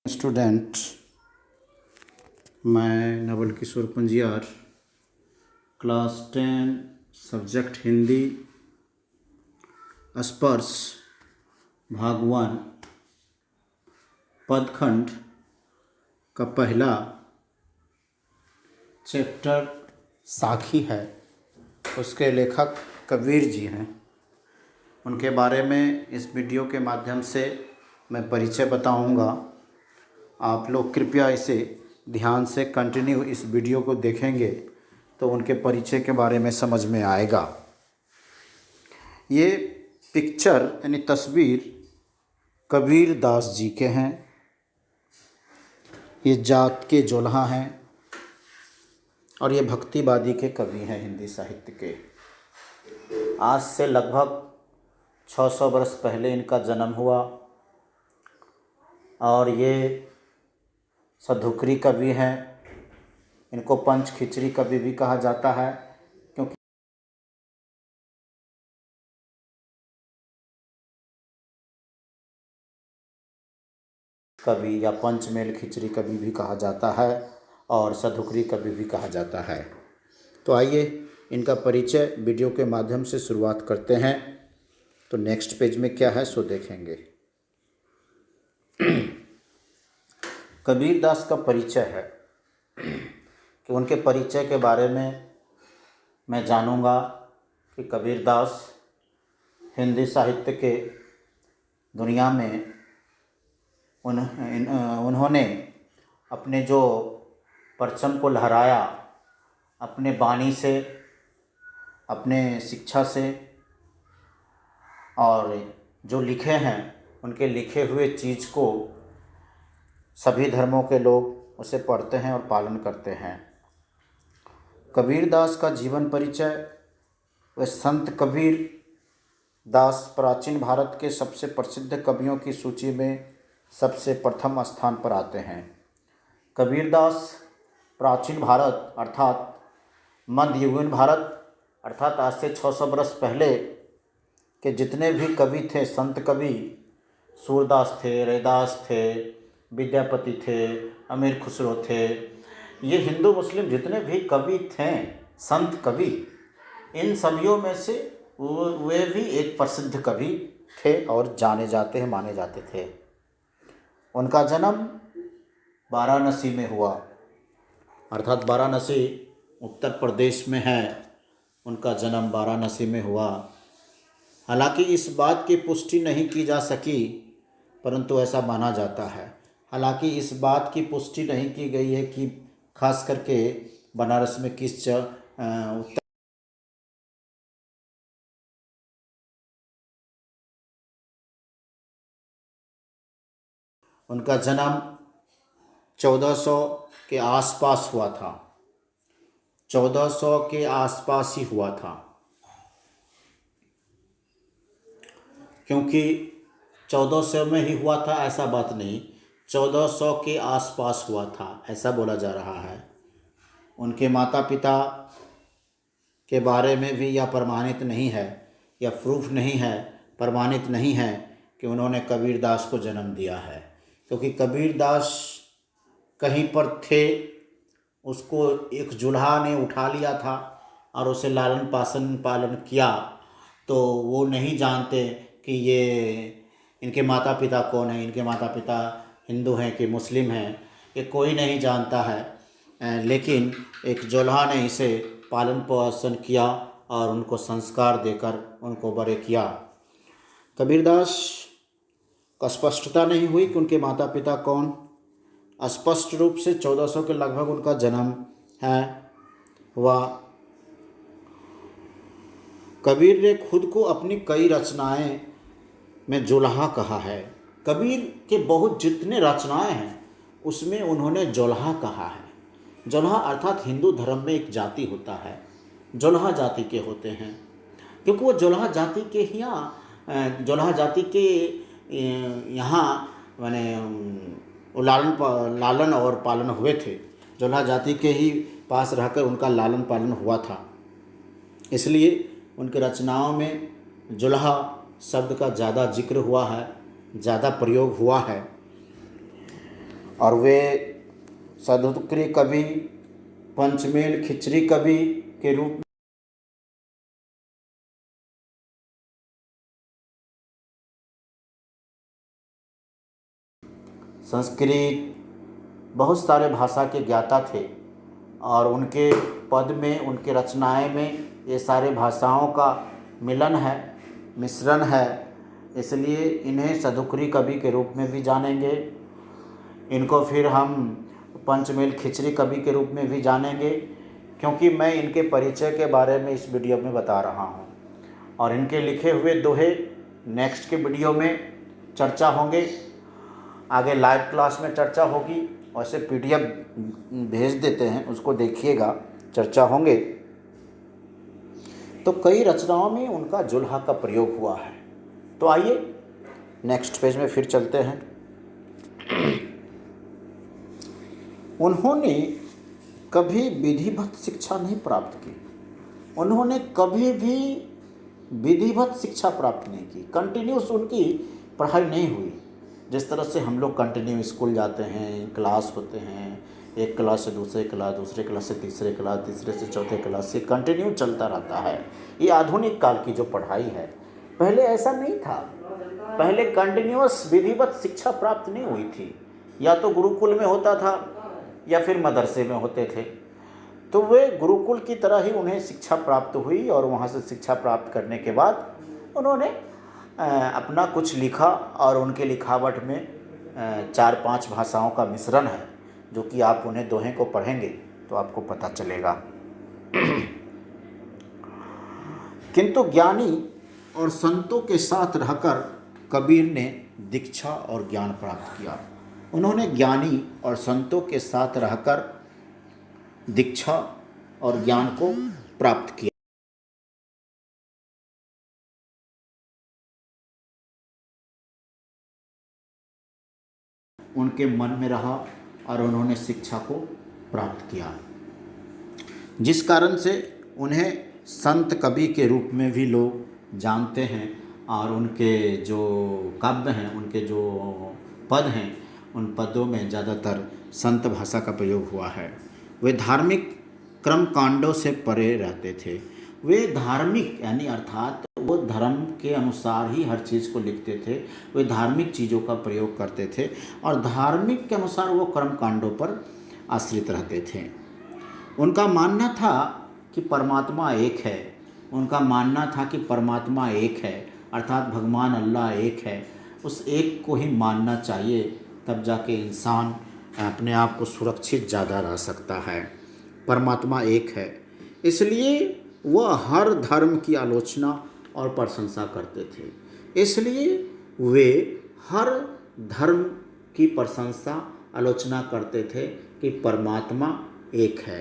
Student, मैं Naval Kishore Panjiyar, class 10 subject Hindi, स्पर्श भाग 1 पदखंड का पहला चैप्टर साखी है। उसके लेखक कबीर जी हैं। उनके बारे में इस वीडियो के माध्यम से मैं परिचय बताऊंगा। आप लोग कृपया इसे ध्यान से कंटिन्यू इस वीडियो को देखेंगे तो उनके परिचय के बारे में समझ में आएगा। ये पिक्चर यानी तस्वीर कबीर दास जी के हैं। ये जात के जोल्हा हैं और ये भक्तिवादी के कवि हैं हिंदी साहित्य के। आज से लगभग 600 वर्ष पहले इनका जन्म हुआ और ये सधुकरी कवि हैं। इनको पंच खिचड़ी कवि भी कहा जाता है, क्योंकि कवि या पंचमेल खिचड़ी कवि भी कहा जाता है और सधुकरी कवि भी कहा जाता है। तो आइए इनका परिचय वीडियो के माध्यम से शुरुआत करते हैं। तो नेक्स्ट पेज में क्या है सो देखेंगे। कबीर दास का परिचय है कि उनके परिचय के बारे में मैं जानूंगा कि कबीर दास हिंदी साहित्य के दुनिया में उन्होंने अपने जो परचम को लहराया, अपने वाणी से, अपने शिक्षा से, और जो लिखे हैं उनके लिखे हुए चीज़ को सभी धर्मों के लोग उसे पढ़ते हैं और पालन करते हैं। कबीर दास का जीवन परिचय। वह संत कबीर दास प्राचीन भारत के सबसे प्रसिद्ध कवियों की सूची में सबसे प्रथम स्थान पर आते हैं। कबीर दास प्राचीन भारत अर्थात मध्ययुगीन भारत अर्थात आज से 600 वर्ष पहले के जितने भी कवि थे, संत कवि, सूरदास थे, रैदास थे, विद्यापति थे, अमीर खुसरो थे, ये हिंदू मुस्लिम जितने भी कवि थे, संत कवि, इन सभियों में से वे भी एक प्रसिद्ध कवि थे और जाने जाते हैं, माने जाते थे। उनका जन्म वाराणसी में हुआ, अर्थात वाराणसी उत्तर प्रदेश में है। उनका जन्म वाराणसी में हुआ। हालांकि इस बात की पुष्टि नहीं की जा सकी, परंतु ऐसा माना जाता है। हालांकि इस बात की पुष्टि नहीं की गई है कि खास करके बनारस में किस उनका जन्म 1400 के आसपास हुआ था। 1400 के आसपास ही हुआ था, क्योंकि 1400 में ही हुआ था ऐसा बात नहीं, 1400 के आसपास हुआ था ऐसा बोला जा रहा है। उनके माता पिता के बारे में भी यह प्रमाणित नहीं है, यह प्रूफ नहीं है, प्रमाणित नहीं है कि उन्होंने कबीर दास को जन्म दिया है, क्योंकि कबीर दास कहीं पर थे, उसको एक जुल्हा ने उठा लिया था और उसे लालन पालन किया, तो वो नहीं जानते कि ये इनके माता पिता कौन है, इनके माता पिता हिंदू हैं कि मुस्लिम हैं, ये कोई नहीं जानता है। लेकिन एक जोल्हा ने इसे पालन पोषण किया और उनको संस्कार देकर उनको बड़े किया। कबीरदास को स्पष्टता नहीं हुई कि उनके माता पिता कौन। स्पष्ट रूप से 1400 के लगभग उनका जन्म है हुआ। कबीर ने खुद को अपनी कई रचनाएं में जोल्हा कहा है। कबीर के बहुत जितने रचनाएं हैं उसमें उन्होंने जोल्हा कहा है। जोल्हा अर्थात हिंदू धर्म में एक जाति होता है, जोल्हा जाति के होते हैं, क्योंकि वो जोल्हा जाति के जोल्हा जाति के यहाँ माने लालन और पालन हुए थे। जोल्हा जाति के ही पास रहकर उनका लालन पालन हुआ था, इसलिए उनके रचनाओं में जोल्हा शब्द का ज़्यादा जिक्र हुआ है, ज़्यादा प्रयोग हुआ है। और वे सदुक्री कवि, पंचमेल खिचड़ी कवि के रूप में संस्कृत बहुत सारे भाषा के ज्ञाता थे और उनके पद में, उनके रचनाएं में ये सारे भाषाओं का मिलन है, मिश्रण है। इसलिए इन्हें सदुक्री कवि के रूप में भी जानेंगे। इनको फिर हम पंचमेल खिचड़ी कवि के रूप में भी जानेंगे, क्योंकि मैं इनके परिचय के बारे में इस वीडियो में बता रहा हूँ। और इनके लिखे हुए दोहे नेक्स्ट के वीडियो में चर्चा होंगे, आगे लाइव क्लास में चर्चा होगी। वैसे PDF भेज देते हैं, उसको देखिएगा, चर्चा होंगे। तो कई रचनाओं में उनका जुल्हा का प्रयोग हुआ है। तो आइए नेक्स्ट पेज में फिर चलते हैं। उन्होंने कभी विधिवत शिक्षा नहीं प्राप्त की। उन्होंने कभी भी विधिवत शिक्षा प्राप्त नहीं की। कंटिन्यूस उनकी पढ़ाई नहीं हुई। जिस तरह से हम लोग कंटिन्यू स्कूल जाते हैं, क्लास होते हैं, एक क्लास से दूसरे क्लास, दूसरे क्लास से तीसरे क्लास, तीसरे से चौथे क्लास से कंटिन्यू चलता रहता है। ये आधुनिक काल की जो पढ़ाई है, पहले ऐसा नहीं था। पहले कंटिन्यूअस विधिवत शिक्षा प्राप्त नहीं हुई थी। या तो गुरुकुल में होता था या फिर मदरसे में होते थे। तो वे गुरुकुल की तरह ही उन्हें शिक्षा प्राप्त हुई और वहाँ से शिक्षा प्राप्त करने के बाद उन्होंने अपना कुछ लिखा। और उनके लिखावट में 4-5 भाषाओं का मिश्रण है, जो कि आप उन्हें दोहे को पढ़ेंगे तो आपको पता चलेगा। किंतु ज्ञानी और संतों के साथ रहकर कबीर ने दीक्षा और ज्ञान प्राप्त किया। उन्होंने ज्ञानी और संतों के साथ रहकर दीक्षा और ज्ञान को प्राप्त किया। उनके मन में रहा और उन्होंने शिक्षा को प्राप्त किया, जिस कारण से उन्हें संत कवि के रूप में भी लोग जानते हैं। और उनके जो काव्य हैं, उनके जो पद हैं, उन पदों में ज़्यादातर संत भाषा का प्रयोग हुआ है। वे धार्मिक कर्म कांडों से परे रहते थे। वे धार्मिक यानी अर्थात वो धर्म के अनुसार ही हर चीज़ को लिखते थे। वे धार्मिक चीज़ों का प्रयोग करते थे और धार्मिक के अनुसार वो कर्म कांडों पर आश्रित रहते थे। उनका मानना था कि परमात्मा एक है। उनका मानना था कि परमात्मा एक है, अर्थात भगवान अल्लाह एक है। उस एक को ही मानना चाहिए, तब जाके इंसान अपने आप को सुरक्षित ज़्यादा रह सकता है। परमात्मा एक है, इसलिए वह हर धर्म की आलोचना और प्रशंसा करते थे। इसलिए वे हर धर्म की प्रशंसा, आलोचना करते थे कि परमात्मा एक है,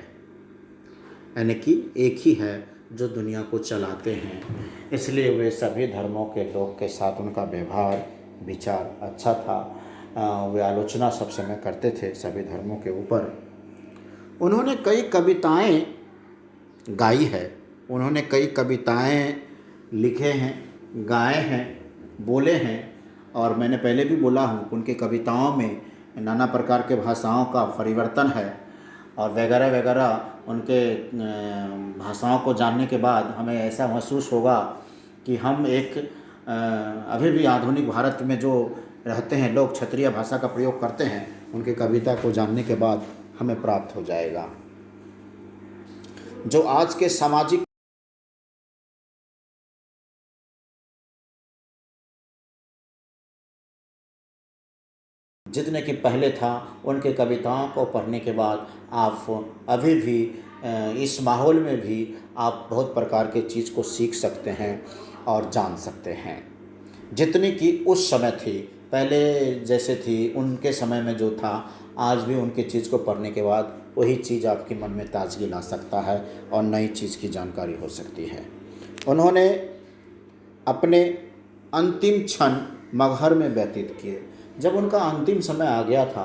यानी कि एक ही है जो दुनिया को चलाते हैं। इसलिए वे सभी धर्मों के लोग के साथ उनका व्यवहार, विचार अच्छा था। वे आलोचना सब समय करते थे सभी धर्मों के ऊपर। उन्होंने कई कविताएं गाई है, उन्होंने कई कविताएं लिखे हैं, गाए हैं, बोले हैं। और मैंने पहले भी बोला हूँ, उनके कविताओं में नाना प्रकार के भाषाओं का परिवर्तन है और वगैरह वगैरह। उनके भाषाओं को जानने के बाद हमें ऐसा महसूस होगा कि हम एक अभी भी आधुनिक भारत में जो रहते हैं लोग क्षत्रिय भाषा का प्रयोग करते हैं, उनके कविता को जानने के बाद हमें प्राप्त हो जाएगा। जो आज के सामाजिक जितने कि पहले था, उनके कविताओं को पढ़ने के बाद आप अभी भी इस माहौल में भी आप बहुत प्रकार के चीज़ को सीख सकते हैं और जान सकते हैं। जितनी कि उस समय थी, पहले जैसे थी, उनके समय में जो था, आज भी उनकी चीज़ को पढ़ने के बाद वही चीज़ आपके मन में ताजगी ला सकता है और नई चीज़ की जानकारी हो सकती है। उन्होंने अपने अंतिम क्षण मगहर में व्यतीत किए। जब उनका अंतिम समय आ गया था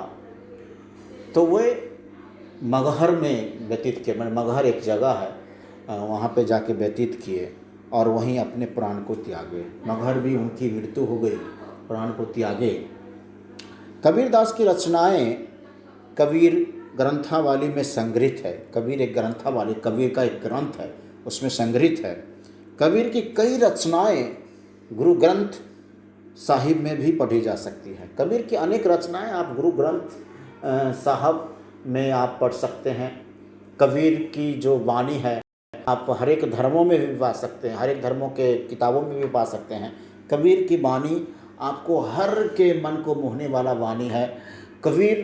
तो वे मगहर में व्यतीत किए। मगहर एक जगह है, वहाँ पे जाके व्यतीत किए और वहीं अपने प्राण को त्यागे। मगहर भी उनकी मृत्यु हो गई, प्राण को त्यागे। कबीरदास की रचनाएं कबीर ग्रंथावली में संग्रहित है। कबीर एक ग्रंथावली, कबीर का एक ग्रंथ है, उसमें संग्रहित है। कबीर की कई रचनाएं गुरु ग्रंथ साहिब में भी पढ़ी जा सकती हैं। कबीर की अनेक रचनाएं आप गुरु ग्रंथ साहब में आप पढ़ सकते हैं। कबीर की जो वाणी है आप हर एक धर्मों में भी पा सकते हैं, हर एक धर्मों के किताबों में भी पा सकते हैं। कबीर की वाणी आपको हर के मन को मोहने वाला वाणी है। कबीर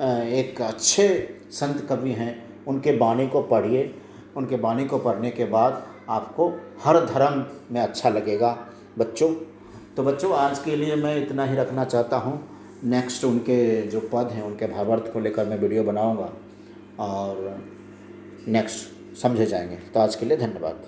एक अच्छे संत कवि हैं, उनके वाणी को पढ़िए। उनके वाणी को पढ़ने के बाद आपको हर धर्म में अच्छा लगेगा बच्चों। तो बच्चों आज के लिए मैं इतना ही रखना चाहता हूँ। नेक्स्ट उनके जो पद हैं उनके भावार्थ को लेकर मैं वीडियो बनाऊँगा और नेक्स्ट समझे जाएंगे। तो आज के लिए धन्यवाद।